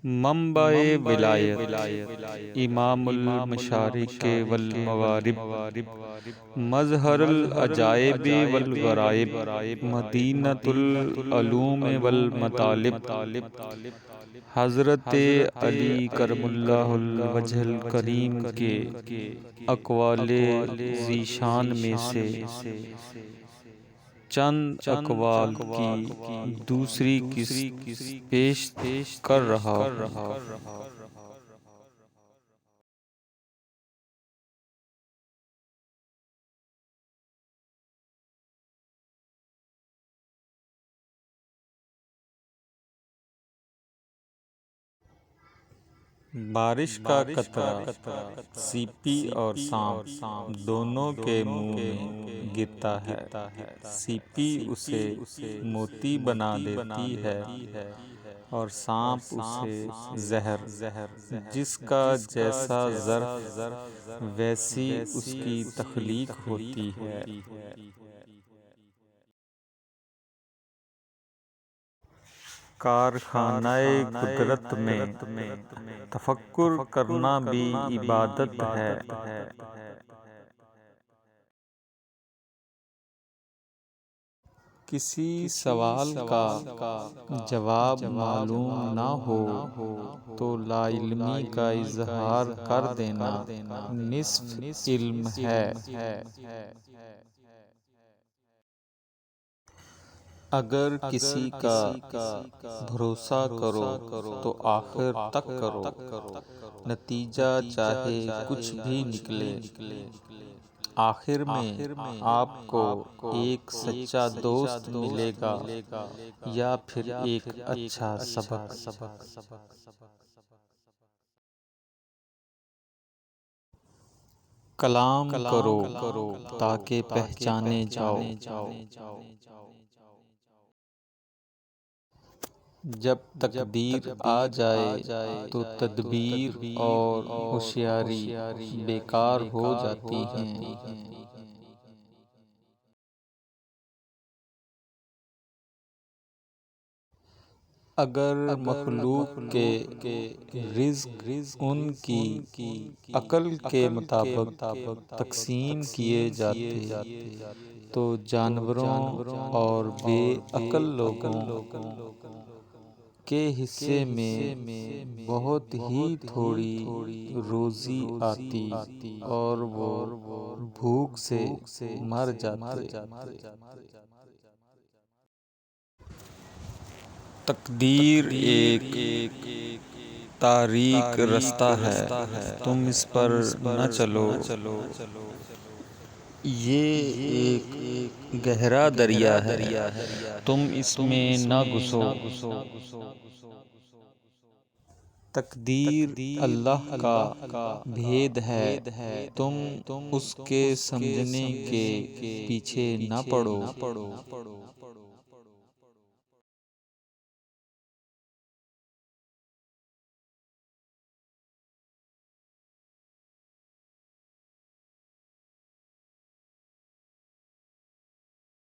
منبع ولایت، امام المشارق والمغارب، مظہر العجائب والغرائب، مدینۃ العلوم والمطالب، حضرت علی کرم اللہ الوجہ الکریم کے اقوال ذیشان میں سے چند اقوال کی دوسری قسط پیش کر رہا ہوں۔ بارش کا قطرہ سیپی اور سانپ دونوں کے منہ میں گرتا ہے۔ سیپی اسے موتی بنا دیتی ہے اور سانپ اسے زہر، جس کا جیسا ظرف ویسی اس کی تخلیق ہوتی ہے۔ کارخانہ قدرت میں تفکر کرنا بھی عبادت ہے۔ کسی سوال کا جواب معلوم نہ ہو تو لا علمی کا اظہار کر دینا نصف علم ہے۔ اگر کسی کا بھروسہ کرو تو آخر تک کرو، نتیجہ چاہے کچھ بھی نکلے۔ آخر میں آپ کو ایک سچا دوست ملے گا یا پھر ایک اچھا سبق۔ کلام کرو تاکہ پہچانے جاؤ۔ جب تقدیر آ جائے تو تدبیر اور ہوشیاری بیکار ہو جاتی ہیں۔ اگر مخلوق کے رزق ان کی عقل کے مطابق تقسیم کیے جاتے تو جانوروں اور بے عقل لوگوں کے حصے میں بہت ہی تھوڑی روزی آتی اور وہ بھوک سے مر جاتے۔ تقدیر ایک تاریک رستہ ہے، تم اس پر نہ چلو۔ یہ ایک گہرا دریا ہے، تم اس میں نہ گھسو۔ تقدیر اللہ کا بھید ہے، تم اس کے سمجھنے کے پیچھے نہ پڑو۔